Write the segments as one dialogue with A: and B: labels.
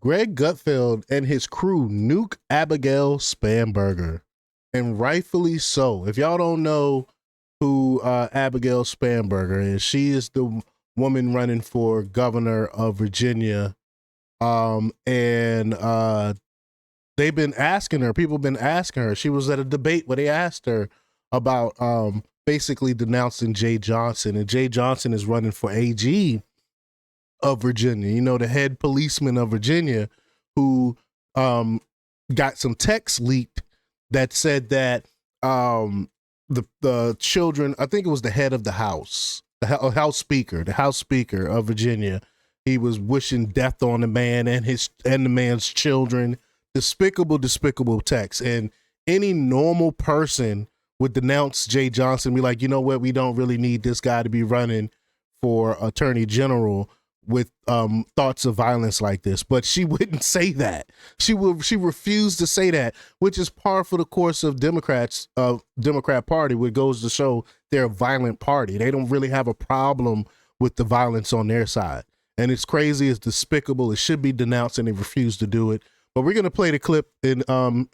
A: Greg Gutfeld and his crew nuke Abigail Spanberger, and rightfully so. If y'all don't know who Abigail Spanberger is, she is the woman running for governor of Virginia. They've been asking her, people have been asking her. She was at a debate where they asked her about basically denouncing Jay Johnson, and Jay Johnson is running for AG of Virginia, you know, the head policeman of Virginia, who got some text leaked that said that the children, I think it was the head of the House, the House Speaker of Virginia, he was wishing death on the man and the man's children. Despicable text. And any normal person would denounce Jay Johnson, be like, you know what, we don't really need this guy to be running for attorney general with thoughts of violence like this. But she wouldn't say that. She refused to say that, which is par for the course of Democrat Party, which goes to show they're a violent party. They don't really have a problem with the violence on their side. And it's crazy, it's despicable, it should be denounced, and they refuse to do it. But we're going to play the clip and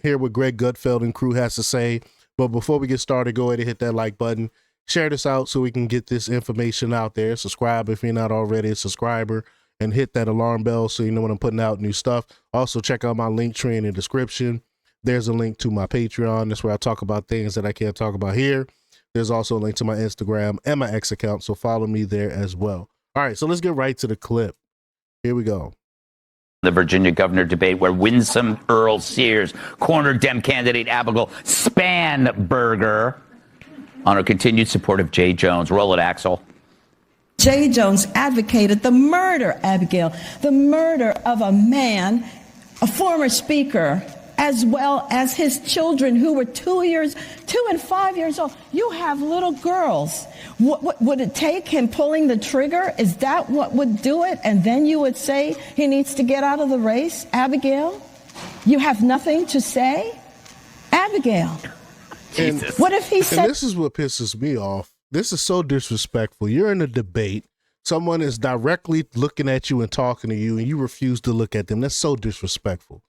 A: hear what Greg Gutfeld and crew has to say. But before we get started, go ahead and hit that like button. Share this out so we can get this information out there. Subscribe if you're not already a subscriber, and hit that alarm bell so you know when I'm putting out new stuff. Also, check out my link tree in the description. There's a link to my Patreon. That's where I talk about things that I can't talk about here. There's also a link to my Instagram and my X account, so follow me there as well. All right, so let's get right to the clip. Here we go.
B: The Virginia governor debate where winsome Earl Sears cornered Dem candidate Abigail Spanberger on her continued support of Jay Jones. Roll it, Axel.
C: Jay Jones advocated the murder, Abigail, the murder of a man, a former speaker, as well as his children who were 2 and 5 years old. You have little girls. What would it take him pulling the trigger? Is that what would do it? And then you would say he needs to get out of the race? Abigail, you have nothing to say? Abigail.
B: Jesus.
C: What if he said...
A: And this is what pisses me off. This is so disrespectful. You're in a debate. Someone is directly looking at you and talking to you, and you refuse to look at them. That's so disrespectful.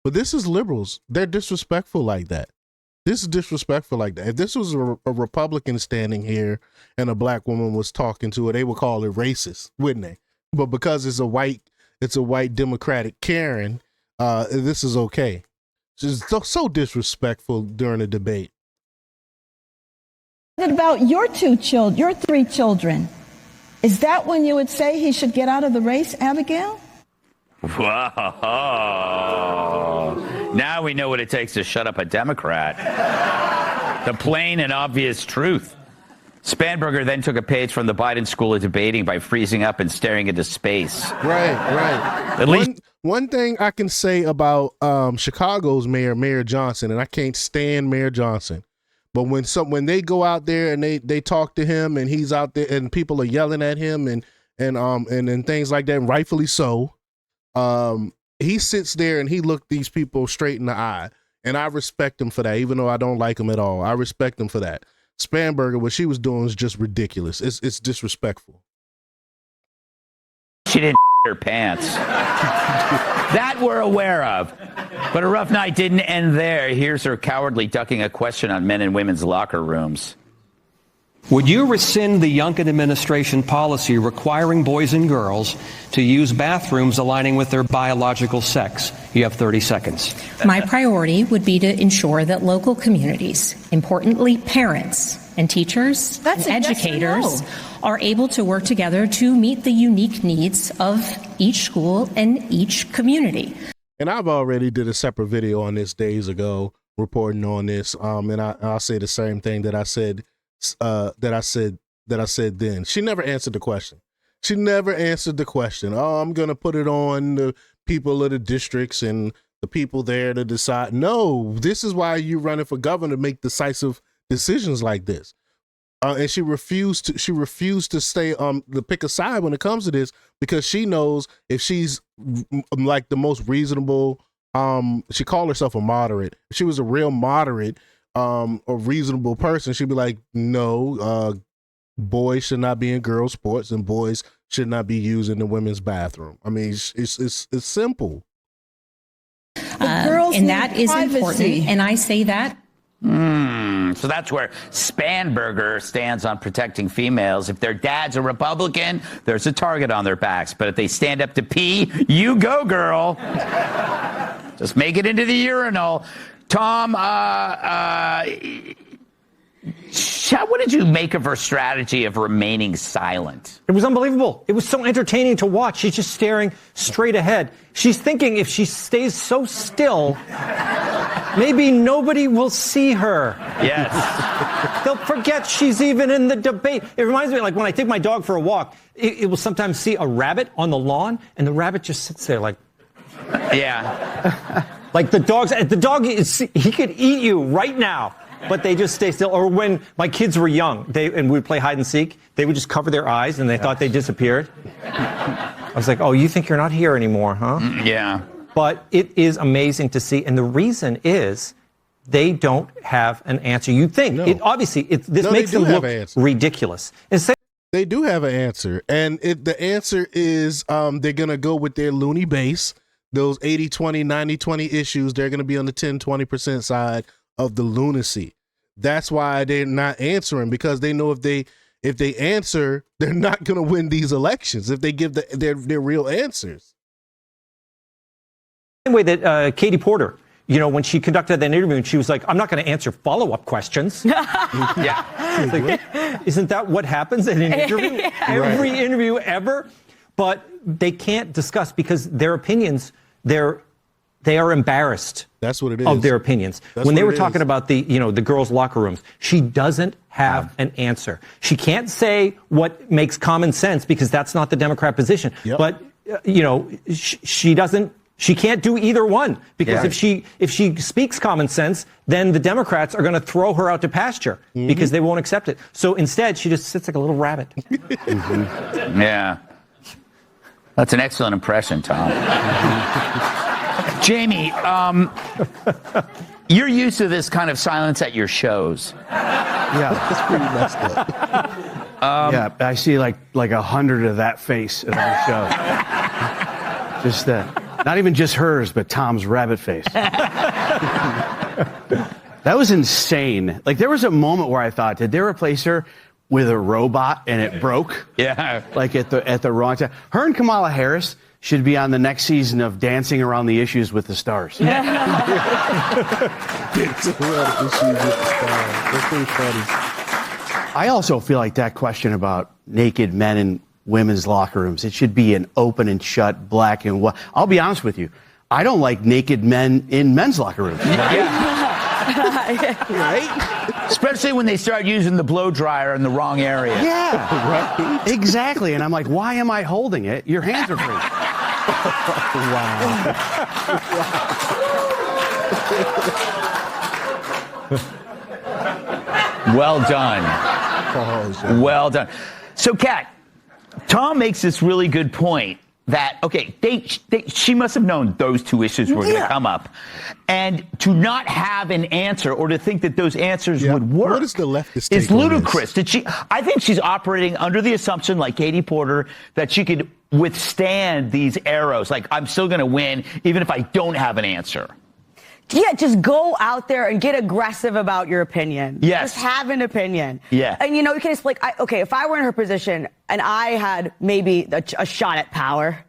A: But this is liberals. They're disrespectful like that. This is disrespectful like that. If this was a Republican standing here and a black woman was talking to her, they would call it racist, wouldn't they? But because it's a white Democratic Karen, this is okay. It's just so disrespectful during a debate.
C: What about your your 3 children? Is that when you would say he should get out of the race, Abigail?
B: Whoa. Now we know what it takes to shut up a Democrat. The plain and obvious truth. Spanberger then took a page from the Biden School of Debating by freezing up and staring into space.
A: Right.
B: At least
A: one thing I can say about Chicago's Mayor Johnson, and I can't stand Mayor Johnson, but when they go out there and they talk to him and he's out there and people are yelling at him and things like that, and rightfully so, he sits there and he looked these people straight in the eye, and I respect him for that, even though I don't like him at all. I respect him for that. Spanberger, what she was doing is just ridiculous. It's disrespectful.
B: she didn't her pants. That we're aware of. But a rough night didn't end there. Here's her cowardly ducking a question on men and women's locker rooms.
D: Would you rescind the Youngkin administration policy requiring boys and girls to use bathrooms aligning with their biological sex? You have 30 seconds.
E: My priority would be to ensure that local communities, importantly parents and teachers and educators, are able to work together to meet the unique needs of each school and each community.
A: And I've already did a separate video on this days ago, reporting on this. And I'll say the same thing that I said then. She never answered the question. She never answered the question. Oh, I'm going to put it on the people of the districts and the people there to decide. No, this is why you're running for governor, to make decisive decisions like this. And she refused to stay to pick a side when it comes to this, because she knows if she's like the most reasonable, she called herself a moderate. If she was a real moderate, a reasonable person, she'd be like, no, boys should not be in girls' sports and boys should not be using the women's bathroom. I mean, it's simple.
C: girls
E: and
C: need
E: that is
C: privacy.
E: important. And I say that.
B: So that's where Spanberger stands on protecting females. If their dad's a Republican, there's a target on their backs. But if they stand up to pee, you go, girl. Just make it into the urinal. Tom, what did you make of her strategy of remaining silent?
F: It was unbelievable. It was so entertaining to watch. She's just staring straight ahead. She's thinking if she stays so still, maybe nobody will see her.
B: Yes.
F: They'll forget she's even in the debate. It reminds me, like, when I take my dog for a walk, it will sometimes see a rabbit on the lawn, and the rabbit just sits there like...
B: Yeah.
F: Like the dog, he could eat you right now, but they just stay still. Or when my kids were young, and we'd play hide and seek, they would just cover their eyes and they thought they disappeared. I was like, oh, you think you're not here anymore, huh?
B: Yeah.
F: But it is amazing to see. And the reason is they don't have an answer. You think, this makes them look ridiculous.
A: They do have an answer. And the answer is they're going to go with their loony base. Those 80-20, 90-20 issues, they're going to be on the 10-20% side of the lunacy. That's why they're not answering, because they know if they answer, they're not going to win these elections if they give their real answers.
F: Same way that Katie Porter, when she conducted that interview, and she was like, I'm not going to answer follow-up questions.
B: Yeah.
F: Like, isn't that what happens in an interview?
C: Yeah.
F: Every interview ever? But they can't discuss because their opinions, they are embarrassed.
A: That's what it is.
F: Of their opinions.
A: That's
F: when they
A: what
F: were
A: it
F: talking
A: is.
F: about the girls' locker rooms, she doesn't have an answer. She can't say what makes common sense because that's not the Democrat position.
A: Yep.
F: But she doesn't. She can't do either one because if she speaks common sense, then the Democrats are going to throw her out to pasture because they won't accept it. So instead, she just sits like a little rabbit.
B: Yeah. That's an excellent impression, Tom. Jamie, you're used to this kind of silence at your shows.
G: Yeah,
A: That's pretty messed up.
G: yeah, I see like 100 of that face at every show. Just not even just hers, but Tom's rabbit face. That was insane. Like, there was a moment where I thought, did they replace her with a robot and it broke?
B: Yeah.
G: Like at the wrong time. Her and Kamala Harris should be on the next season of Dancing Around the Issues with the Stars.
A: Dancing Around the Issues with the Stars. That's pretty funny.
G: I also feel like that question about naked men in women's locker rooms, it should be an open and shut, black and white. I'll be honest with you. I don't like naked men in men's locker rooms.
B: Right? Especially when they start using the blow dryer in the wrong area.
G: Yeah, right. Exactly. And I'm like, why am I holding it? Your hands are free.
B: Well done. Well done. So, Kat, Tom makes this really good point that, okay, she must have known those two issues were going to come up. And to not have an answer or to think that those answers would work
A: what is the leftist take
B: is
A: on
B: ludicrous. I think she's operating under the assumption, like Katie Porter, that she could withstand these arrows. Like, I'm still going to win even if I don't have an answer.
H: Yeah, just go out there and get aggressive about your opinion.
B: Yes.
H: Just have an opinion.
B: Yeah.
H: And, you can just, like, okay, if I were in her position and I had maybe a shot at power,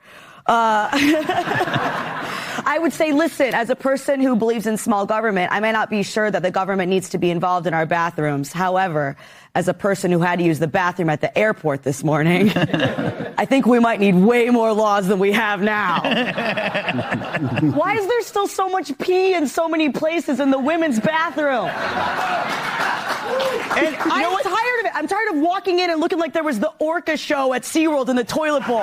H: I would say, listen, as a person who believes in small government, I may not be sure that the government needs to be involved in our bathrooms. However, as a person who had to use the bathroom at the airport this morning, I think we might need way more laws than we have now. Why is there still so much pee in so many places in the women's bathroom? And I'm tired of it. I'm tired of walking in and looking like there was the Orca show at SeaWorld in the toilet bowl.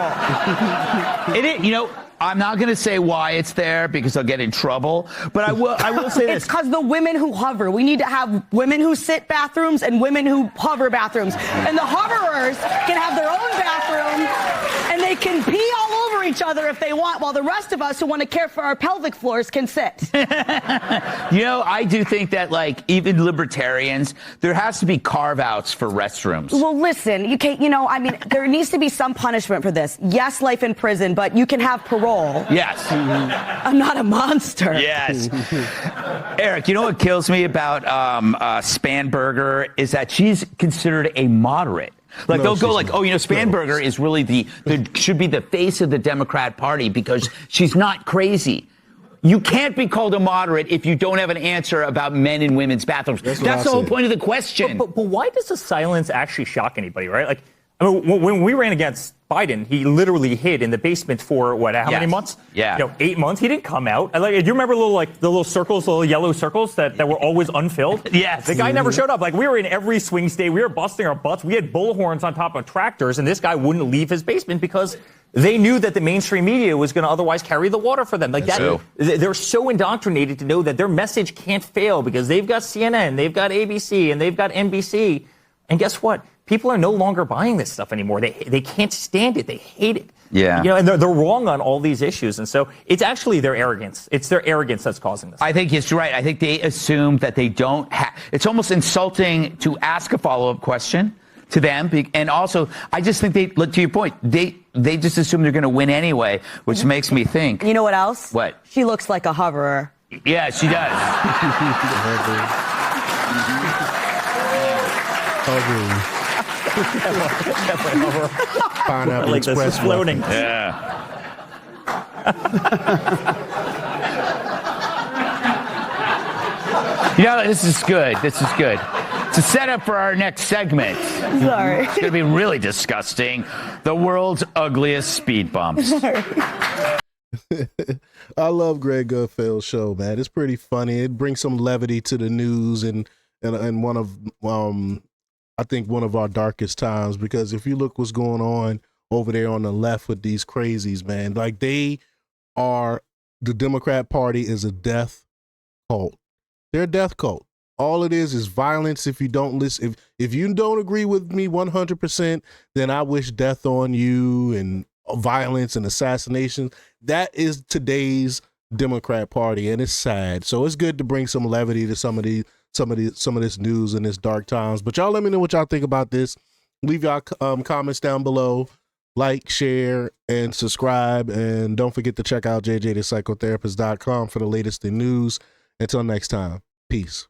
B: I'm not going to say why it's there because I'll get in trouble, but I will say this.
H: It's because the women who hover. We need to have women who sit bathrooms and women who hover bathrooms. And the hoverers can have their own bathroom and they can pee all over each other if they want, while the rest of us who want to care for our pelvic floors can sit.
B: I do think that, like, even libertarians, there has to be carve-outs for restrooms.
H: Well, listen, you can't, there needs to be some punishment for this. Yes, life in prison, but you can have parole.
B: Yes.
H: I'm not a monster.
B: Yes. Eric, you know what kills me about Spanberger is that she's considered a moderate. Like, they'll go like, Spanberger is really should be the face of the Democrat Party because she's not crazy. You can't be called a moderate if you don't have an answer about men and women's bathrooms. That's the whole point of the question.
I: But why does the silence actually shock anybody, right? Like, I mean, when we ran against Biden, he literally hid in the basement for how many months?
B: Yeah.
I: 8 months. He didn't come out. Do you remember the little circles, the little yellow circles that were always unfilled?
B: Yes.
I: The guy never showed up. Like, we were in every swing state. We were busting our butts. We had bullhorns on top of tractors, and this guy wouldn't leave his basement because they knew that the mainstream media was going to otherwise carry the water for them. Like that, they're so indoctrinated to know that their message can't fail because they've got CNN, they've got ABC, and they've got NBC. And guess what? People are no longer buying this stuff anymore. They can't stand it. They hate it.
B: Yeah.
I: And they're wrong on all these issues. And so it's actually their arrogance. It's their arrogance that's causing this.
B: I think it's right. I think they assume that they don't it's almost insulting to ask a follow-up question to them. And also, I just think to your point, they just assume they're going to win anyway, which makes me think.
H: You know what else?
B: What?
H: She looks like a hoverer.
B: Yeah, she does.
A: Pineapple
I: like this is floating.
B: Yeah. This is good. This is good. It's a setup for our next segment.
H: Sorry.
B: It's going to be really disgusting. The world's ugliest speed bumps.
H: Sorry.
A: I love Greg Gutfeld's show, man. It's pretty funny. It brings some levity to the news and one of I think one of our darkest times, because if you look what's going on over there on the left with these crazies, man, like the Democrat Party is a death cult. They're a death cult. All it is violence. If you don't listen, if you don't agree with me 100%, then I wish death on you and violence and assassination. That is today's Democrat Party, and it's sad. So it's good to bring some levity to some of this news in this dark times. But y'all let me know what y'all think about this. Leave y'all comments down below. Like, share, and subscribe. And don't forget to check out jjthepsychotherapist.com for the latest in news. Until next time, peace.